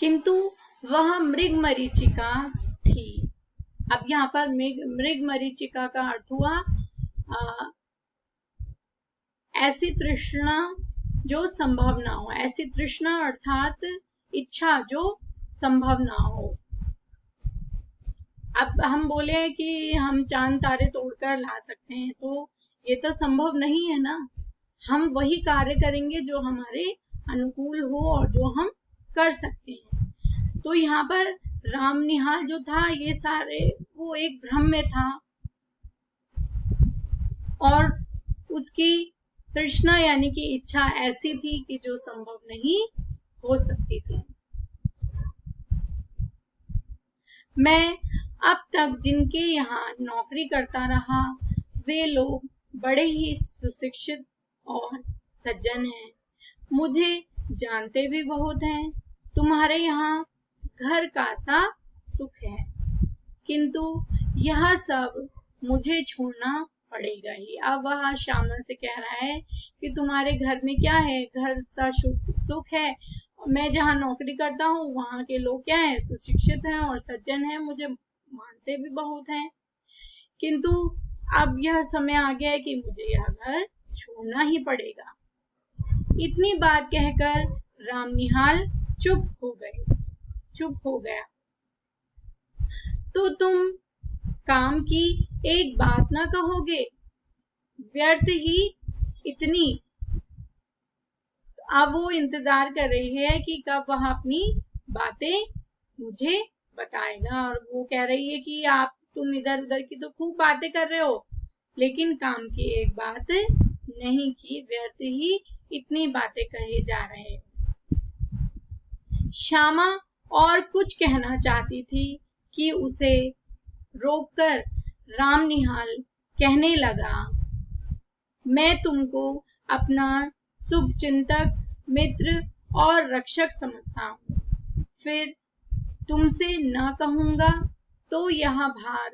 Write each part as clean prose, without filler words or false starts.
किंतु वह मृग मरीचिका थी। अब यहाँ पर मृग मरीचिका का अर्थ हुआ ऐसी तृष्णा जो संभव ना हो, ऐसी तृष्णा अर्थात इच्छा जो संभव ना हो। अब हम बोले कि हम चांद तारे तोड़कर ला सकते हैं, तो ये तो संभव नहीं है ना। हम वही कार्य करेंगे जो हमारे अनुकूल हो और जो हम कर सकते हैं। तो यहाँ पर राम निहाल जो था, ये सारे वो एक भ्रम में था और उसकी तृष्णा यानी कि इच्छा ऐसी थी कि जो संभव नहीं हो सकती थी। मैं अब तक जिनके यहाँ नौकरी करता रहा, वे लोग बड़े ही सुशिक्षित और सज्जन हैं, मुझे जानते भी बहुत हैं। तुम्हारे यहाँ घर का सा सुख है, किंतु यह सब मुझे छोड़ना पड़ेगा ही। अब वह श्यामल से कह रहा है कि तुम्हारे घर में क्या है, घर सा सुख है। मैं जहाँ नौकरी करता हूँ वहाँ के लोग क्या है, सुशिक्षित हैं और सज्जन हैं, मुझे मानते भी बहुत हैं, किंतु अब यह समय आ गया है कि मुझे यह घर छोड़ना ही पड़ेगा। इतनी बात कहकर रामनिहाल चुप हो गया। तो तुम काम की एक बात ना कहोगे, व्यर्थ ही इतनी। अब वो इंतजार कर रही है कि कब वह अपनी बातें मुझे बताएगा, और वो कह रही है कि तुम इधर उधर की तो खूब बातें कर रहे हो, लेकिन काम की एक बात नहीं की, व्यर्थ ही इतनी बातें कहे जा रहे हो। श्यामा और कुछ कहना चाहती थी कि उसे रोककर रामनिहाल कहने लगा, मैं तुमको अपना शुभचिंतक, मित्र और रक्षक समझता हूँ। फिर तुमसे न कहूंगा तो यह भार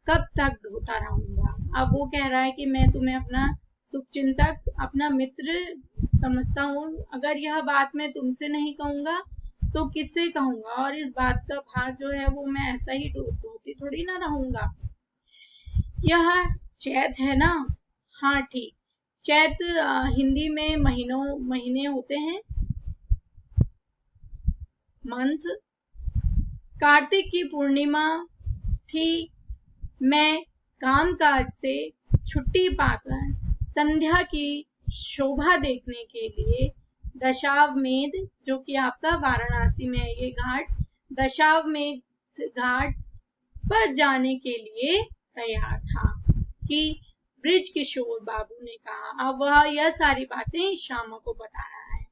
कब तक ढोता रहूंगा। अब वो कह रहा है कि मैं तुम्हें अपना शुभचिंतक, अपना मित्र समझता हूँ, अगर यह बात मैं तुमसे नहीं कहूंगा तो किससे कहूंगा, और इस बात का भार जो है वो मैं ऐसा ही ढोती थोड़ी ना रहूंगा। यह चैत है ना? हाँ ठीक, चैत हिंदी में महीने होते हैं, मंथ। कार्तिक की पूर्णिमा थी। मैं कामकाज से छुट्टी पाकर संध्या की शोभा देखने के लिए दशावमेध, जो कि आपका वाराणसी में है ये घाट, दशावमेध घाट पर जाने के लिए तैयार था कि ब्रिज किशोर बाबू ने कहा। अब वह यह सारी बातें श्यामा को बता रहा है।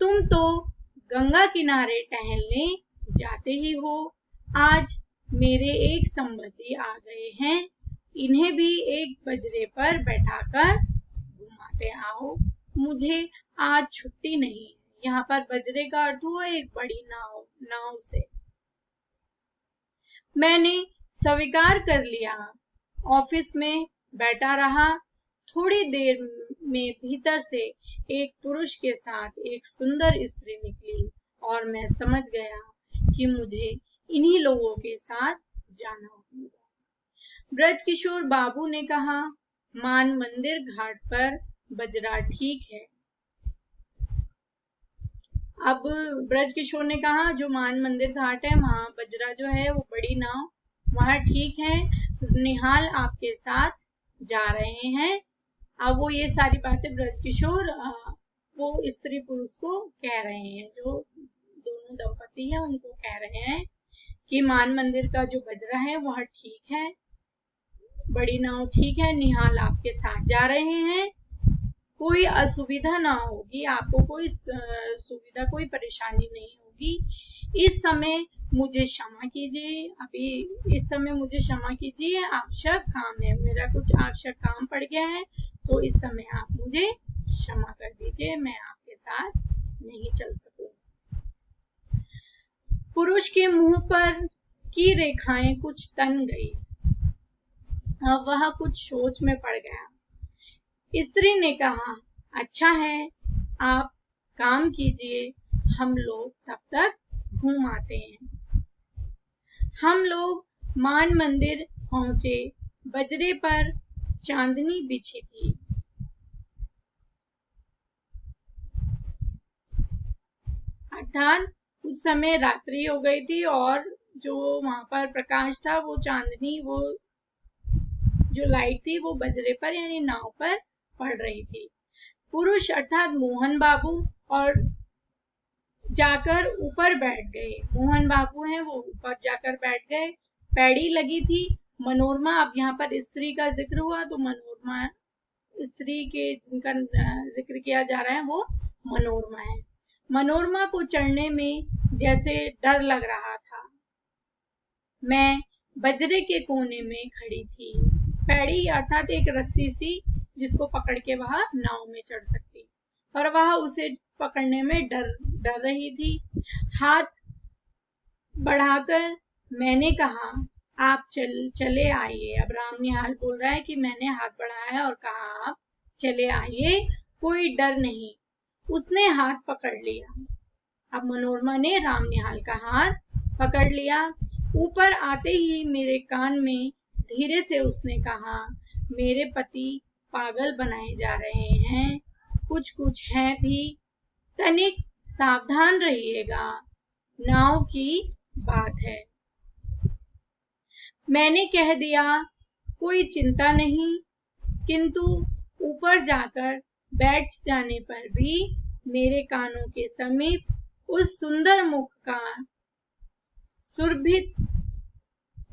तुम तो गंगा किनारे टहलने जाते ही हो, आज मेरे एक संबंधी आ गए हैं, इन्हें भी एक बजरे पर बैठाकर घुमाते आओ, मुझे आज छुट्टी नहीं है। यहाँ पर बजरे का अर्थ हुआ एक बड़ी नाव से। मैंने स्वीकार कर लिया। ऑफिस में बैठा रहा, थोड़ी देर में भीतर से एक पुरुष के साथ एक सुंदर स्त्री निकली और मैं समझ गया कि मुझे इन्हीं लोगों के साथ जाना होगा। ब्रजकिशोर बाबू ने कहा, मान मंदिर घाट पर बजरा ठीक है। अब ब्रजकिशोर ने कहा, जो मान मंदिर घाट है वहां बजरा जो है वो बड़ी नाव वहां ठीक है, निहाल आपके साथ जा रहे हैं। अब वो ये सारी बातें ब्रजकिशोर वो स्त्री पुरुष को कह रहे हैं, जो दोनों दंपति है उनको कह रहे हैं कि मान मंदिर का जो बजरा है वह ठीक है, बड़ी नाव ठीक है, निहाल आपके साथ जा रहे हैं, कोई असुविधा ना होगी, आपको कोई सुविधा, कोई परेशानी नहीं होगी। इस समय मुझे क्षमा कीजिए, अभी इस समय मुझे क्षमा कीजिए, आवश्यक काम है, मेरा कुछ आवश्यक काम पड़ गया है, तो इस समय आप मुझे क्षमा कर दीजिए, मैं आपके साथ नहीं चल सकूंगा। पुरुष के मुंह पर की रेखाएं कुछ तन गई, अब वह कुछ सोच में पड़ गया। स्त्री ने कहा, अच्छा है, आप काम कीजिए, हम लोग तब तक घूम आते हैं। हम लोग मान मंदिर पहुंचे। बजरे पर चांदनी बिछी थी। अर्थात उस समय रात्रि हो गई थी और जो वहां पर प्रकाश था वो चांदनी, वो जो लाइट थी वो बजरे पर यानी नाव पर पड़ रही थी। पुरुष अर्थात मोहन बाबू और जाकर ऊपर बैठ गए। मोहन बाबू हैं वो ऊपर जाकर बैठ गए। पैड़ी लगी थी। मनोरमा, अब यहाँ पर स्त्री का जिक्र हुआ तो मनोरमा स्त्री के जिनका जिक्र किया जा रहा है वो मनोरमा है। मनोरमा को चढ़ने में जैसे डर लग रहा था। मैं बजरे के कोने में खड़ी थी। पैड़ी अर्थात एक रस्सी सी जिसको पकड़ के वह नाव में चढ़ सकती, पर वह उसे पकड़ने में डर रही थी। हाथ बढ़ाकर मैंने कहा, आप चले आइए। अब राम निहाल बोल रहा है कि मैंने हाथ बढ़ाया और कहा, आप चले आइए, कोई डर नहीं। उसने हाथ पकड़ लिया। अब मनोरमा ने राम निहाल का हाथ पकड़ लिया। ऊपर आते ही मेरे कान में धीरे से उसने कहा, मेरे पति पागल बनाए जा रहे हैं, कुछ हैं भी, तनिक सावधान रहिएगा, नाव की बात है। मैंने कह दिया, कोई चिंता नहीं, किंतु ऊपर जाकर बैठ जाने पर भी मेरे कानों के समीप उस सुंदर मुख का सुरभित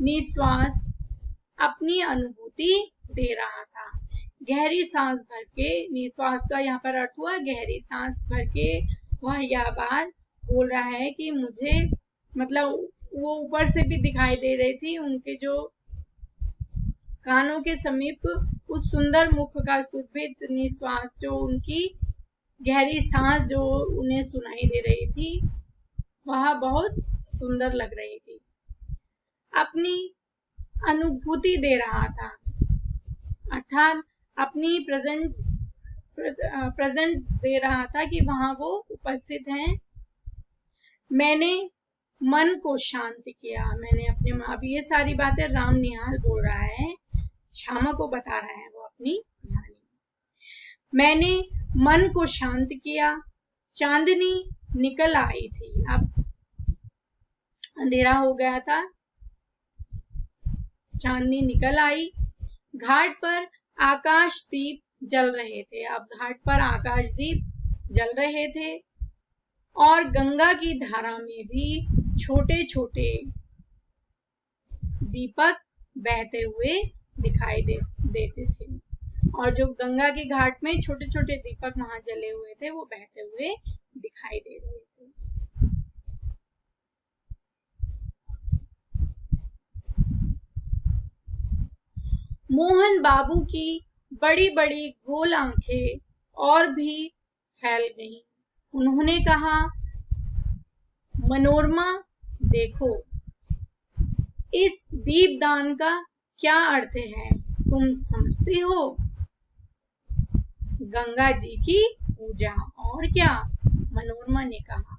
निश्वास अपनी अनुभूति दे रहा था। गहरी सांस भर के, निश्वास का यहाँ पर अर्थ हुआ गहरी सांस भर के वह यह बात बोल रहा है कि मुझे, मतलब वो ऊपर से भी दिखाई दे रही थी, उनके जो कानों के समीप उस सुंदर मुख का सुरभित निश्वास, जो उनकी गहरी सांस जो उन्हें सुनाई दे रही थी, वह बहुत सुंदर लग रही थी। अपनी अनुभूति दे रहा था, अर्थात अपनी प्रेजेंट दे रहा था कि वहां वो उपस्थित हैं। मैंने मन को शांत किया। मैंने अपने, अब ये सारी बातें राम निहाल बोल रहा है, श्यामा को बता रहा है वो अपनी कहानी। मैंने मन को शांत किया। चांदनी निकल आई थी। अब अंधेरा हो गया था, चांदनी निकल आई। घाट पर आकाश दीप जल रहे थे। अब घाट पर आकाश दीप जल रहे थे और गंगा की धारा में भी छोटे छोटे दीपक बहते हुए दिखाई देते थे। और जो गंगा के घाट में छोटे छोटे दीपक वहां जले हुए थे वो बहते हुए दिखाई दे रहे थे। मोहन बाबू की बड़ी बड़ी गोल आंखें और भी फैल गईं। उन्होंने कहा, मनोरमा देखो, इस दीपदान का क्या अर्थ है, तुम समझती हो? गंगा जी की पूजा, और क्या? मनोरमा ने कहा।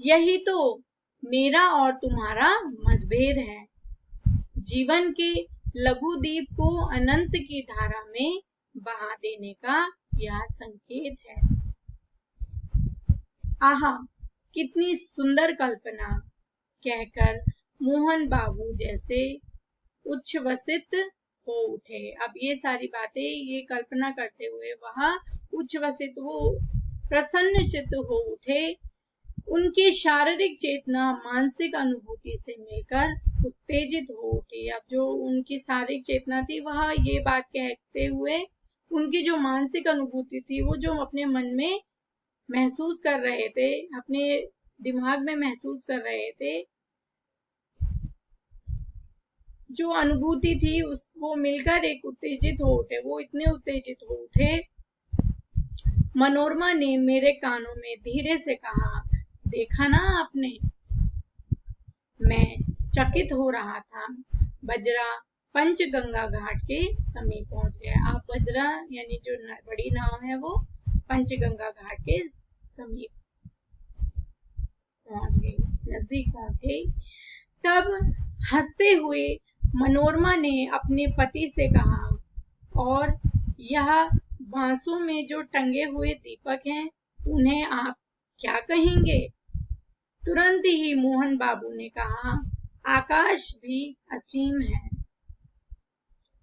यही तो मेरा और तुम्हारा मतभेद है। जीवन के लघु दीप को अनंत की धारा में बहा देने का यह संकेत है। आहा, कितनी सुंदर कल्पना, कहकर मोहन बाबू जैसे उच्छ्वसित हो उठे। अब ये सारी बातें ये कल्पना करते हुए वह उच्छ्वसित, वो प्रसन्नचित्त हो उठे। उनकी शारीरिक चेतना मानसिक अनुभूति से मिलकर उत्तेजित हो उठी। अब जो उनकी शारीरिक चेतना थी वह ये बात कहते हुए, उनकी जो मानसिक अनुभूति थी, वो जो अपने मन में महसूस कर रहे थे, अपने दिमाग में महसूस कर रहे थे, जो अनुभूति थी उस वो मिलकर एक उत्तेजित हो उठे। वो इतने उत्तेजित हो उठे। मनोरमा ने मेरे कानों में धीरे से कहा, देखा ना आपने? मैं चकित हो रहा था। बजरा पंचगंगा घाट के समीप पहुंच गया। आप बजरा यानी जो बड़ी नाव है वो पंचगंगा घाट के समीप नजदीक पहुंच गई। तब हंसते हुए मनोरमा ने अपने पति से कहा, और यह बांसों में जो टंगे हुए दीपक हैं, उन्हें आप क्या कहेंगे? तुरंत ही मोहन बाबू ने कहा, आकाश भी असीम है।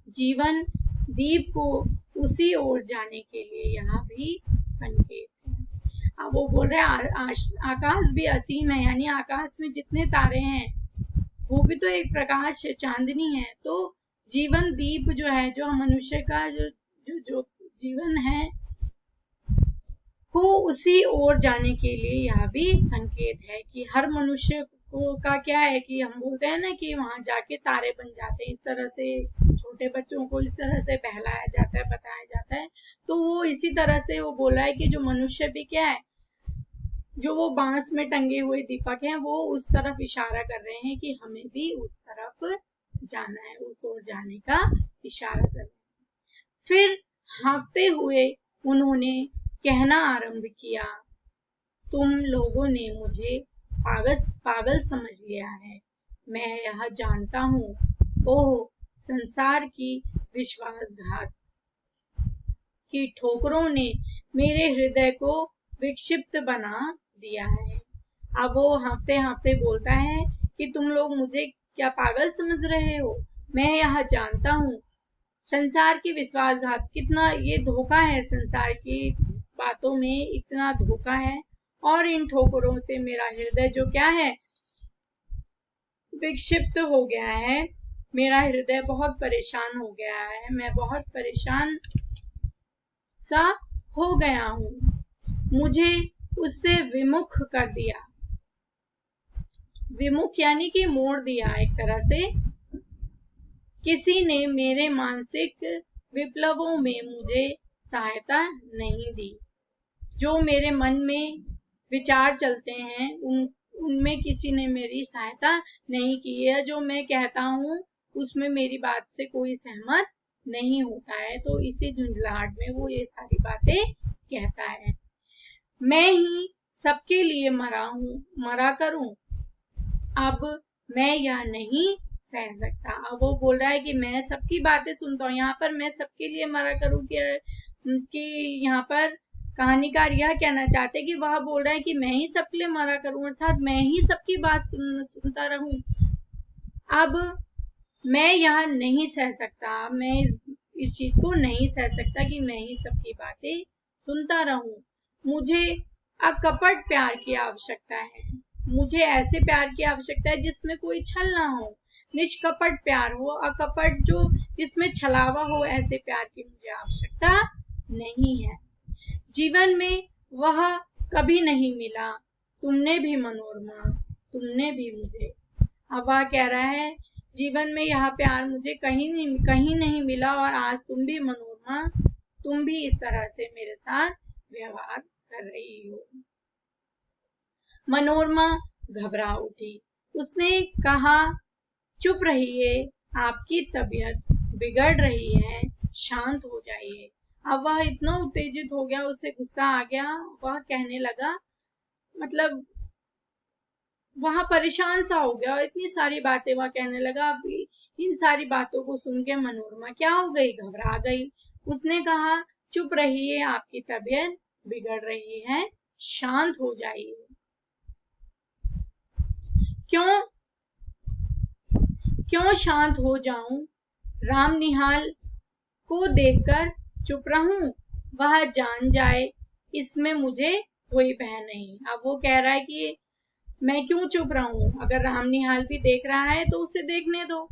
जीवन दीप को उसी ओर जाने के लिए यहाँ भी संकेत है। अब वो बोल रहे हैं आकाश भी असीम है, यानी आकाश में जितने तारे हैं वो भी तो एक प्रकाश है, चांदनी है। तो जीवन दीप जो है, जो मनुष्य का जो जीवन है, को उसी ओर जाने के लिए यह भी संकेत है कि हर मनुष्य को का क्या है कि हम बोलते हैं ना कि वहां जाके तारे बन जाते हैं। इस तरह से छोटे बच्चों को इस तरह से बहलाया जाता है, बताया जाता है। तो वो इसी तरह से वो बोला है कि जो मनुष्य भी क्या है, जो वो बांस में टंगे हुए दीपक हैं, वो उस तरफ इशारा कर रहे हैं कि हमें भी उस तरफ जाना है, उस ओर जाने का इशारा कर रहे हैं। फिर हाँफते हुए उन्होंने कहना आरंभ किया, तुम लोगों ने मुझे पागल समझ लिया है। मैं यह जानता हूँ, ओह संसार की विश्वासघात की ठोकरों ने मेरे हृदय को विक्षिप्त बना दिया है। अब वो हाँफते हाँफते बोलता है कि तुम लोग मुझे क्या पागल समझ रहे हो? मैं यह जानता हूँ, संसार की विश्वासघात, कितना ये धोखा है, संसार की बातों में इतना धोखा है, और इन ठोकरों से मेरा हृदय जो क्या है, विक्षिप्त हो गया है। मेरा हृदय बहुत परेशान हो गया है, मैं बहुत परेशान सा हो गया हूँ। मुझे उससे विमुख कर दिया। विमुख यानी कि मोड़ दिया एक तरह से। किसी ने मेरे मानसिक विप्लवों में मुझे सहायता नहीं दी। जो मेरे मन में विचार चलते हैं, उनमें किसी ने मेरी सहायता नहीं की है। जो मैं कहता हूँ उसमें मेरी बात से कोई सहमत नहीं होता है। तो इसी झुंझलाहट में वो ये सारी बातें कहता है। मैं ही सबके लिए मरा करूं, अब मैं यह नहीं सह सकता। अब वो बोल रहा है कि मैं सबकी बातें सुनता हूँ, यहाँ पर मैं सबके लिए मरा करूं कि यहाँ पर कहानीकार यह कहना चाहते कि वह बोल रहा है कि मैं ही सबके लिए मरा करूं, अर्थात मैं ही सबकी बात सुनता रहूं। अब मैं यह नहीं सह सकता, मैं इस चीज को नहीं सह सकता कि मैं ही सबकी बातें सुनता रहूं। मुझे अकपट प्यार की आवश्यकता है। मुझे ऐसे प्यार की आवश्यकता है जिसमें कोई छल ना हो, निष्कपट प्यार हो। अकपट जो जिसमें छलावा हो, ऐसे प्यार की मुझे आवश्यकता नहीं है। जीवन में वह कभी नहीं मिला। तुमने भी मनोरमा, तुमने भी मुझे। अब वह कह रहा है जीवन में यह प्यार मुझे कहीं नहीं मिला, और आज तुम भी मनोरमा, तुम भी इस तरह से मेरे साथ व्यवहार कर रही हो। मनोरमा घबरा उठी। उसने कहा, चुप रहिए, आपकी तबीयत बिगड़ रही है, शांत हो जाइए। अब वह इतना उत्तेजित हो गया, उसे गुस्सा आ गया। वह कहने लगा, मतलब वह परेशान सा हो गया, इतनी सारी बातें वह कहने लगा। अभी इन सारी बातों को सुन के मनोरमा क्या हो गई, घबरा गई। उसने कहा, चुप रहिए, आपकी तबीयत बिगड़ रही है, शांत हो जाइए। क्यों शांत हो जाऊं? राम निहाल को देखकर चुप रहूं? वह जान जाए, इसमें मुझे कोई भय नहीं। अब वो कह रहा है कि मैं क्यों चुप रहूं? अगर राम निहाल भी देख रहा है तो उसे देखने दो।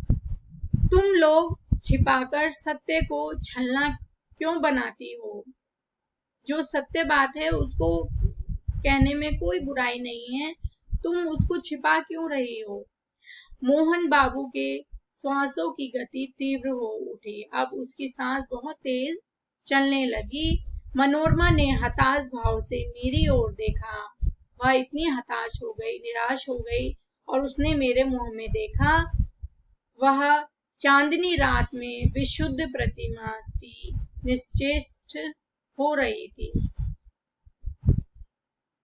तुम लोग छिपाकर सत्य को छलना क्यों बनाती हो? जो सत्य बात है उसको कहने में कोई बुराई नहीं है, तुम उसको छिपा क्यों रही हो? मोहन बाबू के श्वासों की गति तीव्र हो उठी। अब उसकी सांस बहुत तेज चलने लगी। मनोरमा ने हताश भाव से मेरी ओर देखा। वह इतनी हताश हो गई, निराश हो गई, और उसने मेरे मुंह में देखा। वह चांदनी रात में विशुद्ध प्रतिमा सी निश्चेष्ट हो रही थी।